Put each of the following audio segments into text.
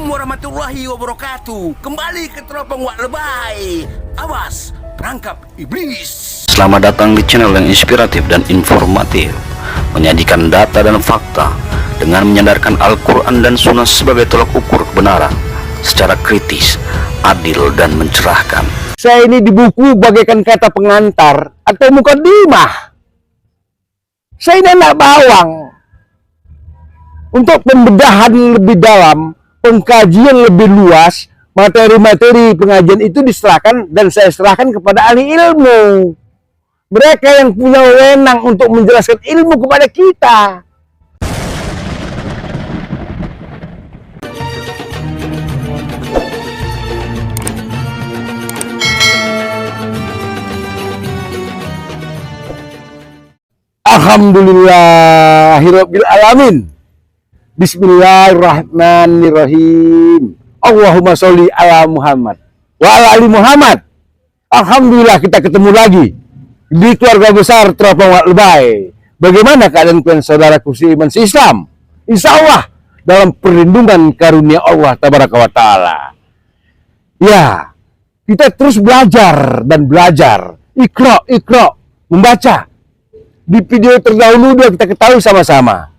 Assalamualaikum warahmatullahi wabarakatuh. Kembali ke Teropong Wak Lebay. Awas, perangkap iblis. Selamat datang di channel yang inspiratif dan informatif, menyajikan data dan fakta dengan menyandarkan Al-Quran dan Sunnah sebagai tolak ukur kebenaran secara kritis, adil dan mencerahkan. Saya ini di buku bagaikan kata pengantar atau mukadimah. Saya ini anak bawang untuk pembedahan lebih dalam, pengkajian lebih luas, materi-materi pengajian itu diserahkan dan saya serahkan kepada ahli ilmu. Mereka yang punya wewenang untuk menjelaskan ilmu kepada kita. Alhamdulillahirabbil alamin. Bismillahirrahmanirrahim. Allahumma sholli ala Muhammad wa ala ali Muhammad. Alhamdulillah kita ketemu lagi di keluarga besar Teropong Wak Lebay. Bagaimana keadaan kalian saudaraku seiman Islam? Insya Allah dalam perlindungan karunia Allah tabaraka wa ta'ala. Ya, kita terus belajar dan belajar. Iqra, membaca. Di video terdahulu kita ketahui sama-sama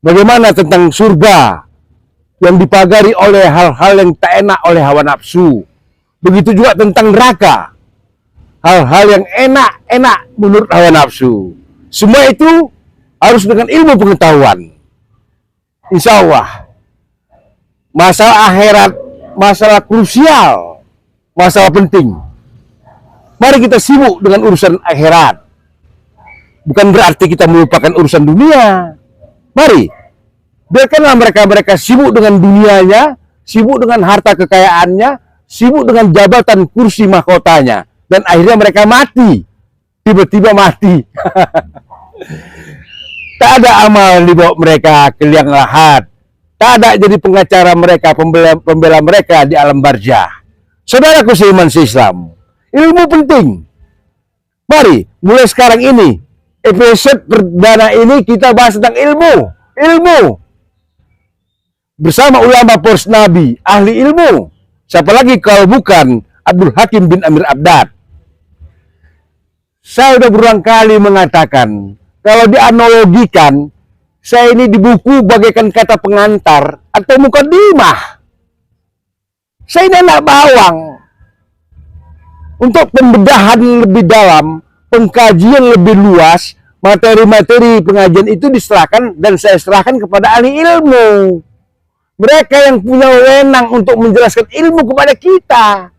bagaimana tentang surga yang dipagari oleh hal-hal yang tak enak oleh hawa nafsu. Begitu juga tentang neraka, hal-hal yang enak menurut hawa nafsu. Semua itu harus dengan ilmu pengetahuan. Insya Allah masalah akhirat, masalah krusial, masalah penting. Mari kita sibuk dengan urusan akhirat. Bukan berarti kita melupakan urusan dunia. Mari, biarkanlah mereka sibuk dengan dunianya, sibuk dengan harta kekayaannya, sibuk dengan jabatan kursi mahkotanya. Dan akhirnya mereka mati. Tiba-tiba mati. Tak ada amal dibawa mereka ke liang lahat. Tak ada jadi pengacara mereka, pembela mereka di alam barzah. Saudaraku seiman Islam, ilmu penting. Mari, mulai sekarang ini, episode perdana ini kita bahas tentang ilmu. Bersama ulama poros Nabi, ahli ilmu. Siapa lagi kalau bukan Abdul Hakim bin Amir Abdad. Saya sudah berulang kali mengatakan, kalau dianalogikan, saya ini di buku bagaikan kata pengantar atau mukadimah. Saya ini anak bawang untuk pembedahan lebih dalam, pengkajian lebih luas, materi-materi pengajian itu diserahkan dan saya serahkan kepada ahli ilmu. Mereka yang punya wewenang untuk menjelaskan ilmu kepada kita.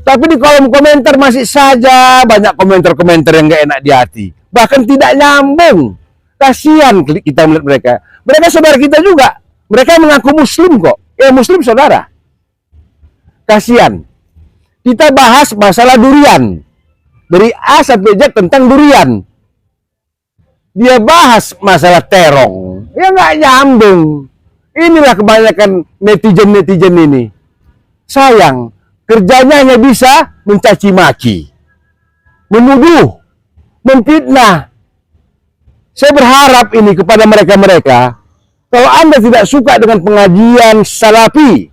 Tapi di kolom komentar masih saja banyak komentar-komentar yang gak enak di hati. Bahkan tidak nyambung. Kasihan kita melihat mereka. Mereka saudara kita juga. Mereka mengaku muslim kok. Muslim saudara. Kasihan. Kita bahas masalah durian. Dari A sampai Z tentang durian. Dia bahas masalah terong. Ya nggak nyambung. Inilah kebanyakan netizen ini. Sayang, kerjanya hanya bisa mencaci maki, menuduh, memfitnah. Saya berharap ini kepada mereka. Kalau Anda tidak suka dengan pengajian salafi,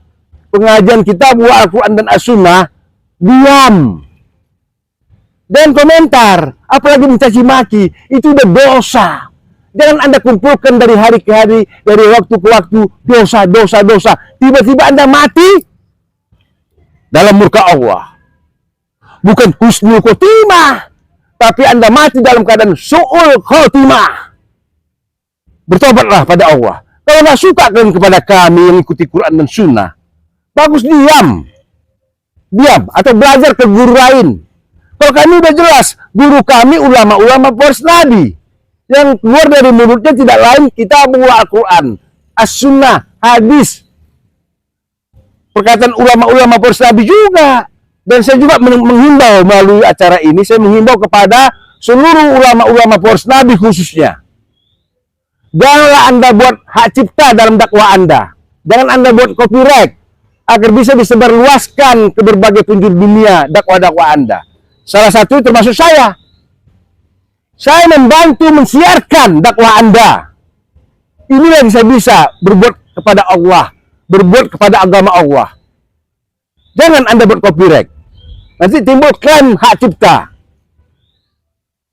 pengajian kitab Al-Quran dan As-Sunnah, diam. Dan komentar, apalagi mencaci maki, itu udah dosa. Jangan Anda kumpulkan dari hari ke hari, dari waktu ke waktu, dosa. Tiba-tiba Anda mati dalam murka Allah. Bukan husnul khotimah, tapi Anda mati dalam keadaan su'ul khotimah. Bertobatlah pada Allah. Kalau nggak suka kalian kepada kami yang ikuti Quran dan Sunnah, bagus diam atau belajar ke guru lain. Kalau kami udah jelas, guru kami ulama-ulama poros Nabi. Yang keluar dari mulutnya tidak lain kitab Al-Quran, As-Sunnah, hadis. Perkataan ulama-ulama poros Nabi juga. Dan saya juga menghimbau melalui acara ini, saya menghimbau kepada seluruh ulama-ulama poros Nabi khususnya. Janganlah Anda buat hak cipta dalam dakwah Anda. Jangan Anda buat copyright agar bisa disebarluaskan ke berbagai penjuru dunia dakwah-dakwah Anda. Salah satu termasuk saya. Saya membantu mensiarkan dakwah Anda. Inilah yang saya bisa berbuat kepada Allah. berbuat kepada agama Allah. Jangan Anda buat copyright. Nanti timbul klaim hak cipta.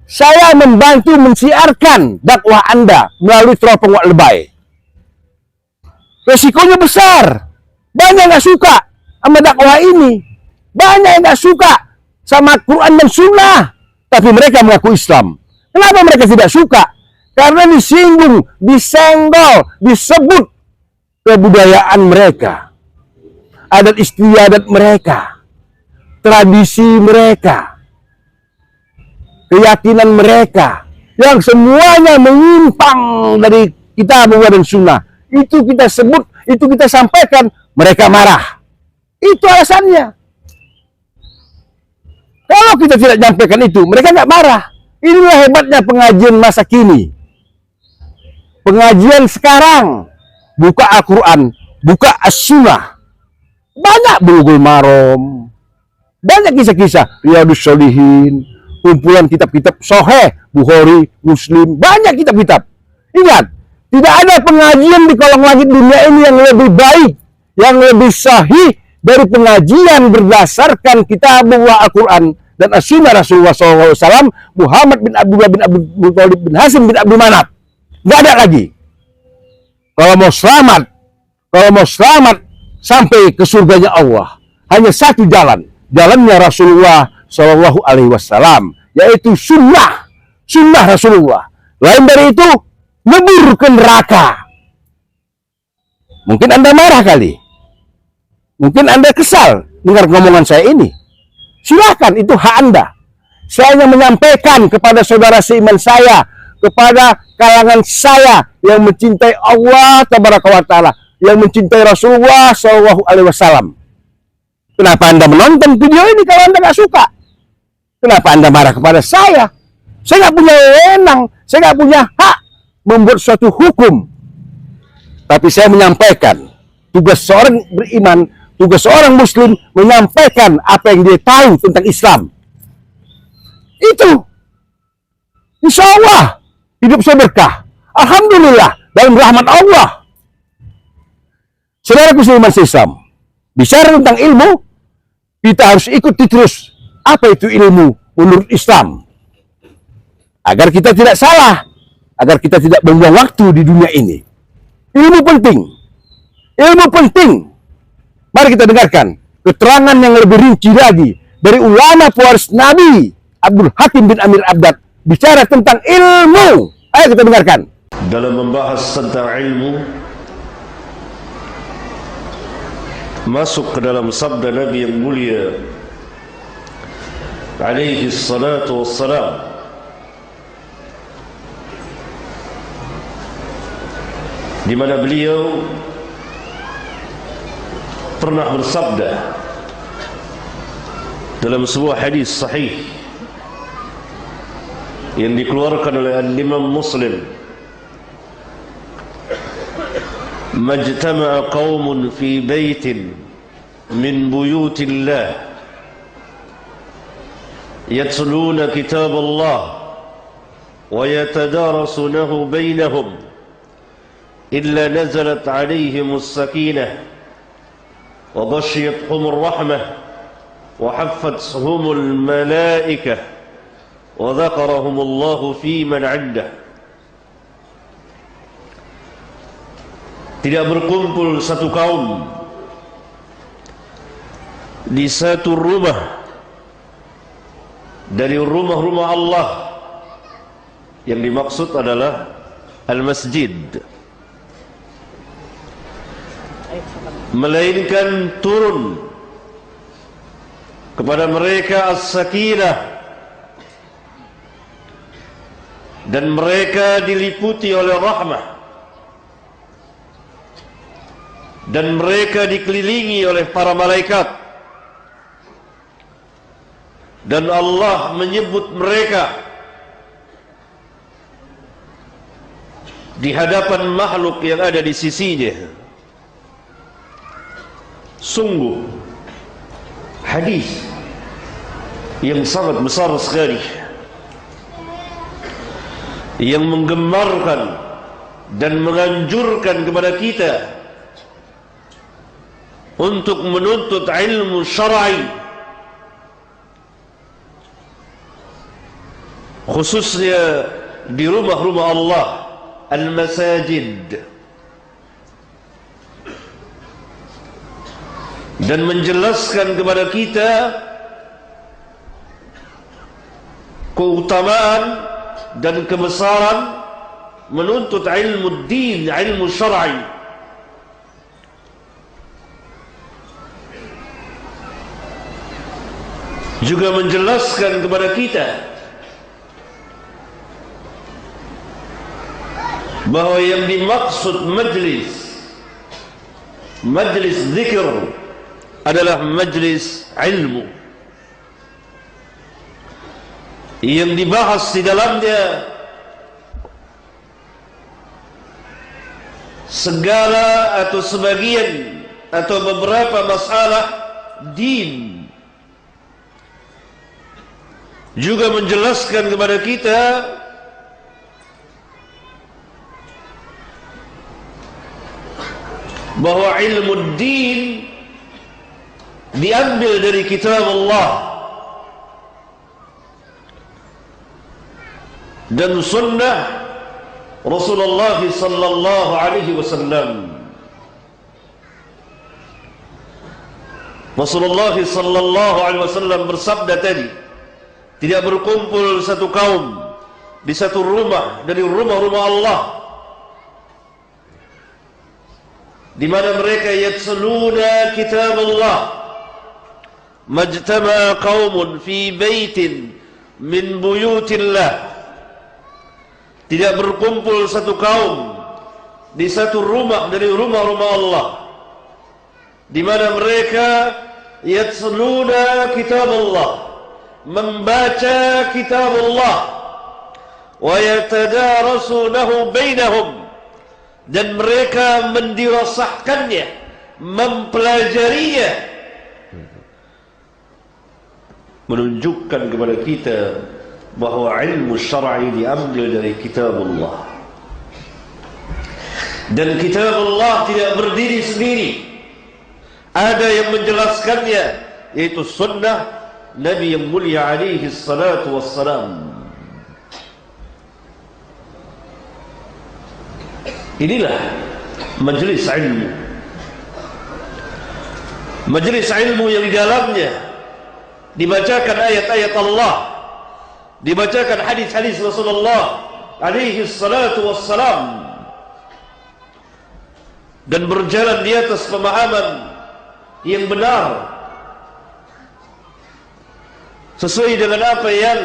Saya membantu mensiarkan dakwah Anda melalui teropong Wak Lebay. Resikonya besar. Banyak nggak suka sama dakwah ini. Banyak yang nggak suka sama Quran dan Sunnah. Tapi mereka mengaku Islam. Kenapa mereka tidak suka? Karena disinggung, disenggol, disebut kebudayaan mereka, adat istiadat mereka, tradisi mereka, keyakinan mereka, yang semuanya menyimpang dari kitab dan sunnah. Itu kita sebut, itu kita sampaikan, mereka marah. Itu alasannya. Kalau kita tidak nyampaikan itu, mereka nggak marah. Inilah hebatnya pengajian masa kini. Pengajian sekarang, buka Al-Quran, buka As-Sunnah. Banyak Bulughul Maram, banyak kisah-kisah Riyadhus Shalihin, kumpulan kitab-kitab Sahih, Bukhari, Muslim, banyak kitab-kitab. Ingat, tidak ada pengajian di kolong langit dunia ini yang lebih baik, yang lebih sahih dari pengajian berdasarkan kitabullah Al-Quran dan As-Sunnah Rasulullah SAW, Muhammad bin Abdullah bin Abdul Muthalib bin Hasim bin Abdul Manaf. Nggak ada lagi. Kalau mau selamat sampai ke surganya Allah, hanya satu jalan, jalannya Rasulullah Shallallahu Alaihi Wasallam, yaitu sunnah Rasulullah. Lain dari itu, lebur ke neraka. Mungkin Anda marah kali, mungkin Anda kesal dengar ngomongan saya ini. Silakan, itu hak Anda. Saya hanya menyampaikan kepada saudara seiman saya, kepada kalangan saya yang mencintai Allah Tabaraka wa Ta'ala, yang mencintai Rasulullah Shallallahu Alaihi Wasallam. Kenapa Anda menonton video ini kalau Anda nggak suka? Kenapa Anda marah kepada saya? Saya nggak punya wewenang, saya nggak punya hak membuat suatu hukum. Tapi saya menyampaikan, tugas seorang beriman, tugas seorang muslim menyampaikan apa yang dia tahu tentang Islam. Itu, insya Allah hidup saya berkah. Alhamdulillah, dalam rahmat Allah. Saudaraku seiman Islam, bicara tentang ilmu, kita harus ikuti terus apa itu ilmu menurut Islam, agar kita tidak salah, agar kita tidak membuang waktu di dunia ini. Ilmu penting, ilmu penting. Mari kita dengarkan keterangan yang lebih rinci lagi dari ulama pewaris Nabi Abdul Hakim bin Amir Abdad bicara tentang ilmu. Ayo kita dengarkan. Dalam membahas tentang ilmu, masuk ke dalam sabda Nabi yang mulia alaihi salatu wassalam, di mana beliau pernah bersabda dalam sebuah hadis sahih yang dikeluarkan oleh Imam Muslim, majtama'a qaumun fi baitin min buyutillah yatluna kitab Allah wa yatadarasunahu bainahum illa nazalat alaihimus sakinah wa ghashiyatuhumur rahmah wa haffathumul malaikah wa dzakarahumullahu fi man 'indah. Tidak berkumpul satu kaum di satu rumah dari rumah-rumah Allah, yang dimaksud adalah al-masjid, melainkan turun kepada mereka as-sakinah, dan mereka diliputi oleh rahmah, dan mereka dikelilingi oleh para malaikat, dan Allah menyebut mereka di hadapan makhluk yang ada di sisinya. Sungguh hadis yang sangat besar sekali, yang menggemarkan dan menganjurkan kepada kita untuk menuntut ilmu syar'i, khususnya di rumah-rumah Allah, al-masajid, dan menjelaskan kepada kita keutamaan dan kebesaran menuntut ilmu din, ilmu syar'i. Juga menjelaskan kepada kita bahawa yang dimaksud majlis zikir adalah majlis ilmu. Yang dibahas di dalamnya segala atau sebagian atau beberapa masalah din. Juga menjelaskan kepada kita bahwa ilmu din diambil dari kitab Allah dan sunnah Rasulullah sallallahu alaihi wasallam. Rasulullah sallallahu alaihi wasallam bersabda tadi, tidak berkumpul satu kaum di satu rumah dari rumah-rumah Allah di mana mereka yatsluna kitab Allah, majtama qaumun fi baitin min buyutillah. Tidak berkumpul satu kaum di satu rumah dari rumah-rumah Allah di mana mereka yatsluna kitab Allah, membaca kitab Allah, wa yatadarasunahu bainahum, dan mereka mendirasahkannya, mempelajarinya, menunjukkan kepada kita bahawa ilmu syar'i diambil dari kitab Allah. Dan kitab Allah tidak berdiri sendiri, ada yang menjelaskannya, yaitu sunnah Nabi yang mulia alaihi salatu wassalam. Inilah majlis ilmu. Majlis ilmu yang di dalamnya dibacakan ayat-ayat Allah, dibacakan hadis-hadis Rasulullah alaihi salatu wassalam, dan berjalan di atas pemahaman yang benar sesuai dengan apa yang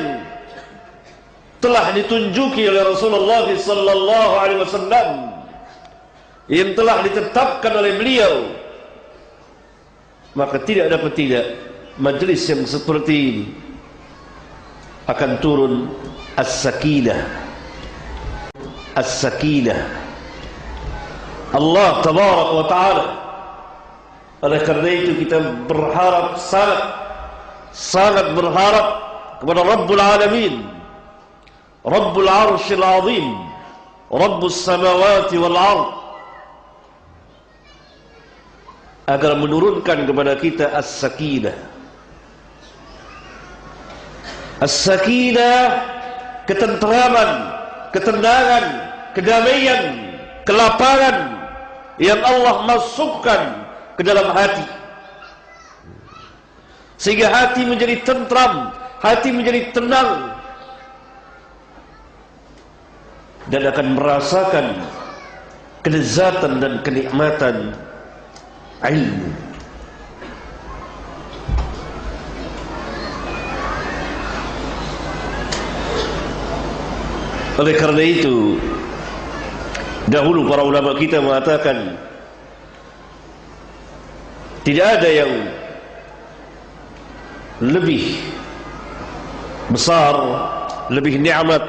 telah ditunjuki oleh Rasulullah sallallahu alaihi wasallam, yang telah ditetapkan oleh beliau. Maka tidak dapat tidak majlis yang seperti ini akan turun as-sakinah. As-sakinah Allah tabaraka wa ta'ala. Oleh karena itu kita berharap, sangat berharap kepada Rabbul Alamin, Rabbul Arshil Azim, Rabbus Samawati wal Ard, agar menurunkan kepada kita as-sakinah. As-sakinah, ketenteraman, ketenangan, kedamaian, kelapangan yang Allah masukkan ke dalam hati, sehingga hati menjadi tentram, hati menjadi tenang, dan akan merasakan kelezatan dan kenikmatan ilmu. Oleh karena itu, dahulu para ulama kita mengatakan tidak ada yang lebih besar, lebih nikmat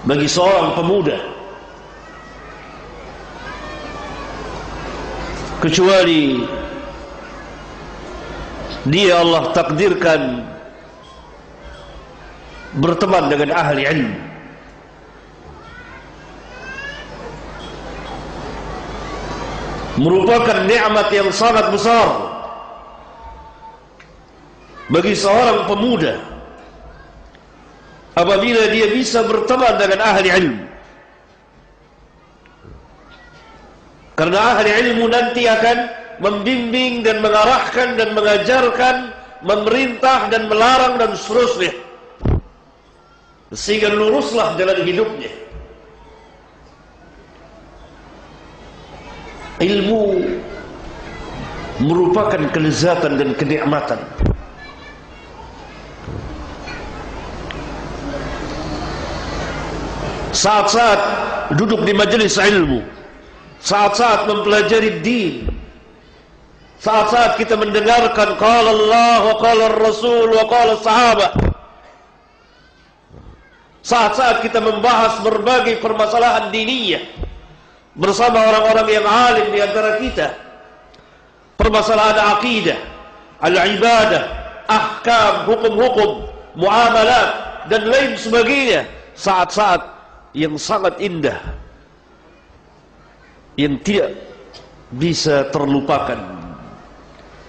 bagi seorang pemuda kecuali dia Allah takdirkan berteman dengan ahli ilmu. merupakan nikmat yang sangat besar bagi seorang pemuda apabila dia bisa berteman dengan ahli ilmu. Karena ahli ilmu nanti akan membimbing dan mengarahkan dan mengajarkan, memerintah dan melarang dan seterusnya, sehingga luruslah jalan hidupnya. Ilmu merupakan kelezatan dan kenikmatan. Saat-saat duduk di majelis ilmu, saat-saat mempelajari din, saat-saat kita mendengarkan qala Allah wa qala Rasul wa qala sahabat, saat-saat kita membahas berbagai permasalahan diniyah bersama orang-orang yang alim di antara kita, permasalahan akidah, al-ibadah, ahkam, hukum-hukum, muamalat dan lain sebagainya, saat-saat yang sangat indah yang tidak bisa terlupakan,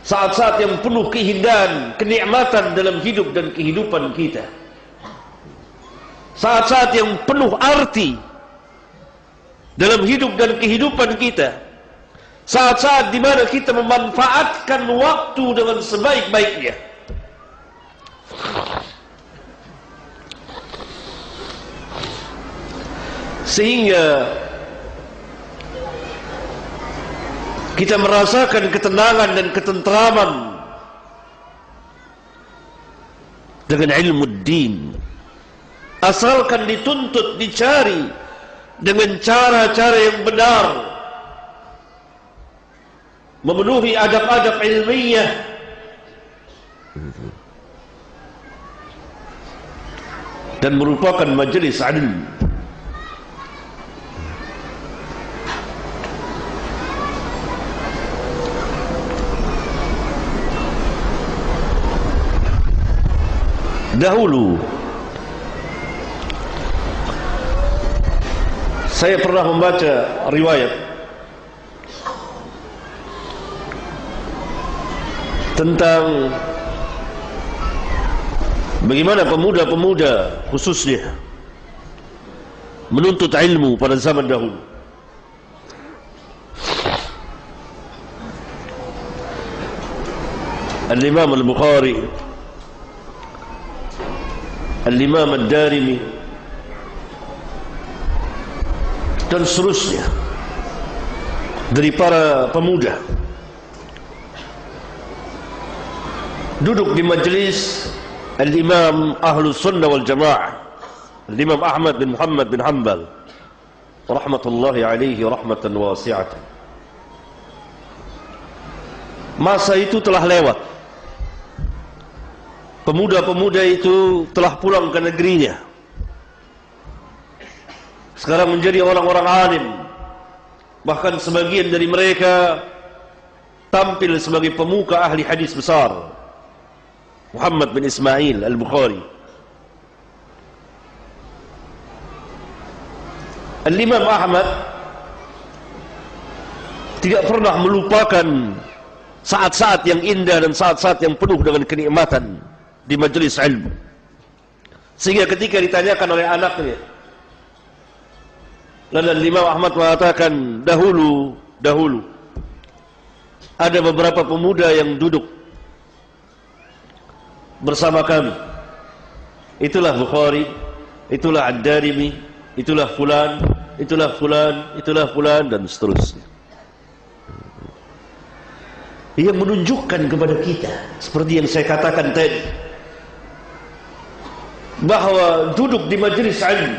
saat-saat yang penuh keindahan, kenikmatan dalam hidup dan kehidupan kita, saat-saat yang penuh arti dalam hidup dan kehidupan kita, saat-saat di mana kita memanfaatkan waktu dengan sebaik-baiknya. Sehingga kita merasakan ketenangan dan ketentraman dengan ilmu din, asalkan dituntut, dicari dengan cara-cara yang benar, memenuhi adab-adab ilmiah, dan merupakan majelis ilmu. Dahulu saya pernah membaca riwayat tentang bagaimana pemuda-pemuda khususnya menuntut ilmu pada zaman dahulu. Al-Imam Al-Bukhari, Al-Imam Ad-Darimi dan seterusnya dari para pemuda duduk di majlis Al-Imam Ahlus Sunnah wal Jamaah, Al-Imam Ahmad bin Muhammad bin Hanbal rahmatullahi alaihi rahmatan wasi'atan. Masa itu telah lewat, pemuda-pemuda itu telah pulang ke negerinya, sekarang menjadi orang-orang alim. Bahkan sebagian dari mereka tampil sebagai pemuka ahli hadis besar, Muhammad bin Ismail Al-Bukhari. Al-Imam Ahmad tidak pernah melupakan saat-saat yang indah dan saat-saat yang penuh dengan kenikmatan di majelis ilmu, sehingga ketika ditanyakan oleh anaknya, lalu Imam Ahmad mengatakan, dahulu ada beberapa pemuda yang duduk bersama kami, itulah Bukhari, itulah Ad-Darimi, itulah fulan, itulah fulan, itulah fulan, dan seterusnya. Ia menunjukkan kepada kita, seperti yang saya katakan tadi, bahwa duduk di majelis ilmu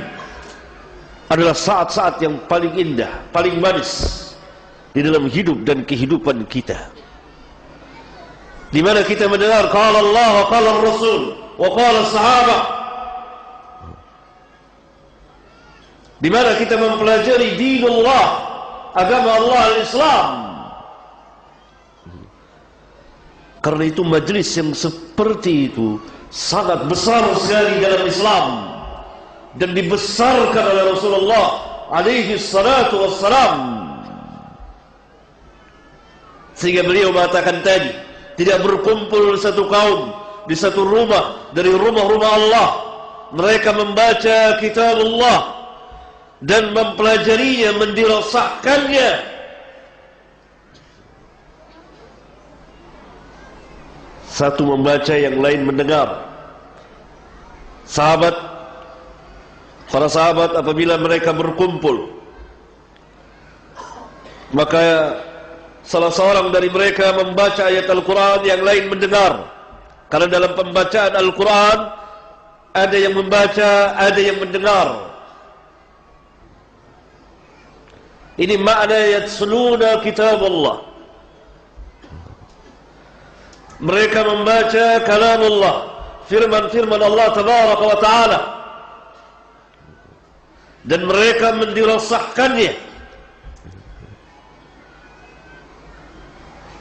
adalah saat-saat yang paling indah, paling manis di dalam hidup dan kehidupan kita, di mana kita mendengar qala Allah wa qala Rasul wa qala sahabat, di mana kita mempelajari dinullah, agama Allah al-Islam. Karena itu majelis yang seperti itu sangat besar sekali dalam Islam dan dibesarkan oleh Rasulullah alaihi salatu wassalam. Sehingga beliau mengatakan tadi, tidak berkumpul satu kaum di satu rumah dari rumah-rumah Allah, mereka membaca kitab Allah dan mempelajarinya, mendirasahkannya, satu membaca, yang lain mendengar. Para sahabat apabila mereka berkumpul, maka salah seorang dari mereka membaca ayat Al-Quran, yang lain mendengar. Karena dalam pembacaan Al-Quran ada yang membaca, ada yang mendengar. Ini makna yatsluna kitab Allah. Mereka membaca kalam Allah, firman-firman Allah tabaraka wa ta'ala, dan mereka mendirasahkannya,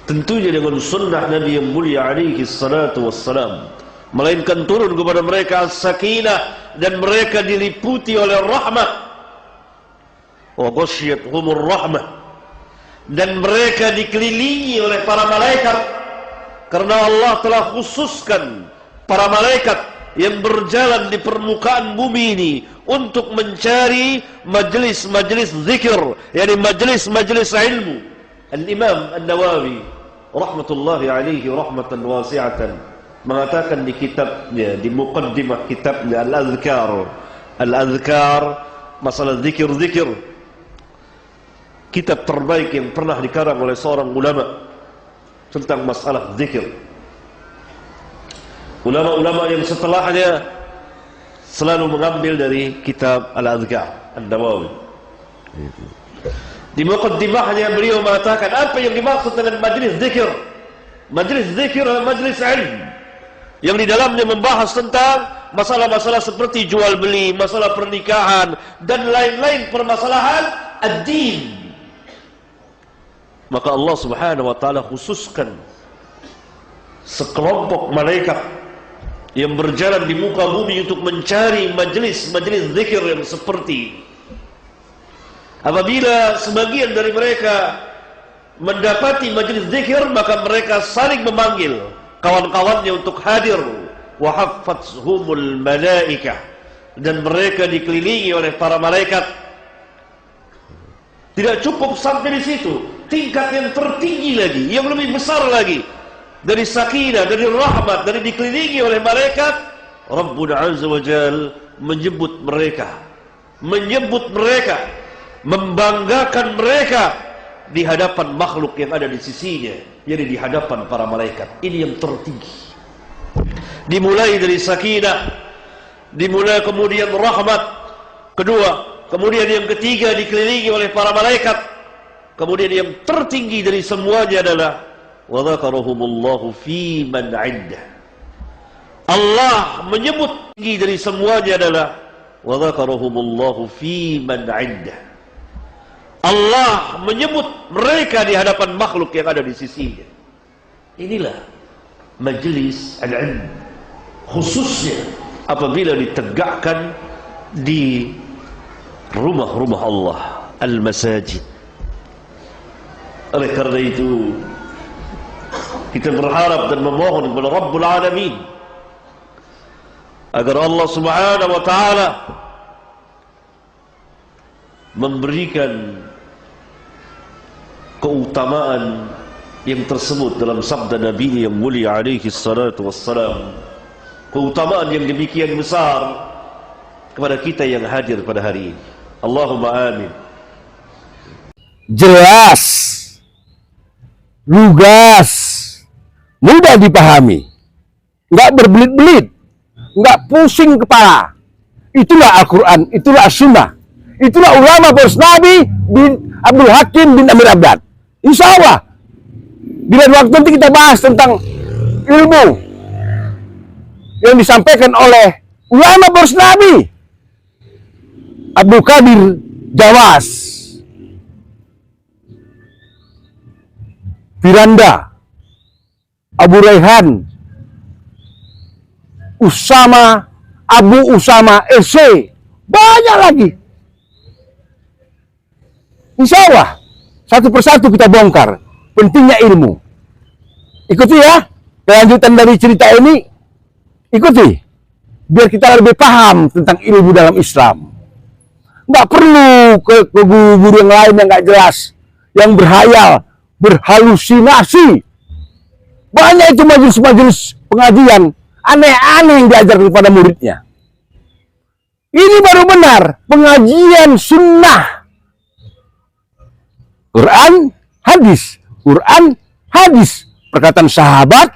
tentunya dengan sunnah Nabi yang mulia alaihi salatu wassalam, melainkan turun kepada mereka as-sakinah, dan mereka diliputi oleh rahmat, wa ghasyiyatuhumur rahmah, dan mereka dikelilingi oleh para malaikat, karena Allah telah khususkan para malaikat yang berjalan di permukaan bumi ini untuk mencari majlis-majlis zikir, yakni majlis-majlis ilmu. Al-Imam An-Nawawi rahmatullahi alaihi rahmatan wasi'atan mengatakan di kitabnya, di muqaddimah kitabnya Al-Adhkar, masalah zikir-zikir, kitab terbaik yang pernah dikarang oleh seorang ulama tentang masalah zikir. Ulama-ulama yang setelahnya selalu mengambil dari kitab Al-Adhkar An-Nawawi. Di muqaddimahnya beliau mengatakan apa yang dimaksud dengan majlis zikir. Majlis zikir adalah majlis ilmu yang di dalamnya membahas tentang masalah-masalah seperti jual beli, masalah pernikahan, dan lain-lain permasalahan ad-din. Maka Allah subhanahu wa ta'ala khususkan sekelompok malaikat yang berjalan di muka bumi untuk mencari majlis-majlis zikir yang seperti ini. Apabila sebagian dari mereka mendapati majlis zikir, maka mereka saling memanggil kawan-kawannya untuk hadir. Wa haffathumul malaikah, dan mereka dikelilingi oleh para malaikat. Tidak cukup sampai di situ, tingkat yang tertinggi lagi, yang lebih besar lagi dari sakinah, dari rahmat, dari dikelilingi oleh malaikat, Rabbul Azza wa Jal menyebut mereka, membanggakan mereka di hadapan makhluk yang ada di sisinya, jadi di hadapan para malaikat. Ini yang tertinggi. Dimulai dari sakinah, dimulai kemudian rahmat, kedua, kemudian yang ketiga dikelilingi oleh para malaikat, kemudian yang tertinggi dari semuanya adalah wa dzakarahumullahu fi man 'indah. Allah menyebut tinggi dari semuanya adalah wa dzakarahumullahu fi man 'indah. Allah menyebut mereka di hadapan makhluk yang ada di sisinya. Inilah majlis al-ilm, khususnya apabila ditegakkan di rumah-rumah Allah, al-masajid. Oleh karena itu kita berharap dan memohon kepada Rabbul Alamin agar Allah subhanahu wa ta'ala memberikan keutamaan yang tersebut dalam sabda Nabi yang mulia alaihi salatu wassalam, keutamaan yang demikian besar kepada kita yang hadir pada hari ini. Allahumma amin. Jelas, lugas, mudah dipahami, nggak berbelit-belit, nggak pusing kepala. Itulah Al-Quran, itulah As-Sunnah, itulah ulama Bos Nabi bin Abdul Hakim bin Amir Abdad. Insya Allah di lain waktu nanti kita bahas tentang ilmu yang disampaikan oleh ulama Bos Nabi Abdul Qadir Jawas, Firanda, Abu Raihan, Usama, Abu Usama, SC, banyak lagi. Insya Allah satu persatu kita bongkar. pentingnya ilmu. Ikuti ya, kelanjutan dari cerita ini. Ikuti, biar kita lebih paham tentang ilmu dalam Islam. Nggak perlu ke guru yang lain yang nggak jelas, yang berhayal, berhalusinasi. Banyak itu majelis-majelis pengajian aneh-aneh yang diajar kepada muridnya. Ini baru benar pengajian sunnah. Quran, hadis. Quran, hadis. Perkataan sahabat,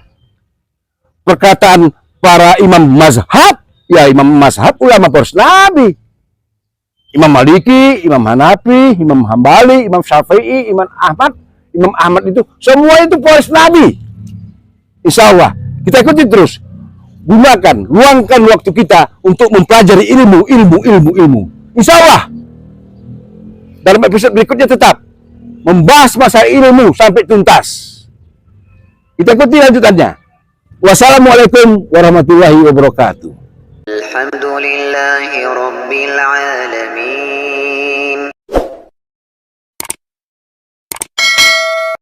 perkataan para imam mazhab, ya imam mazhab ulama poros Nabi. Imam Maliki, Imam Hanafi, Imam Hambali, Imam Syafi'i, Imam Ahmad. Imam Ahmad itu semua itu poros Nabi. Insya Allah kita ikuti terus. Gunakan, luangkan waktu kita untuk mempelajari ilmu. Insya Allah dalam episode berikutnya tetap membahas masalah ilmu sampai tuntas. Kita ikuti lanjutannya. Wassalamualaikum warahmatullahi wabarakatuh. Alhamdulillahi Rabbil Alamin.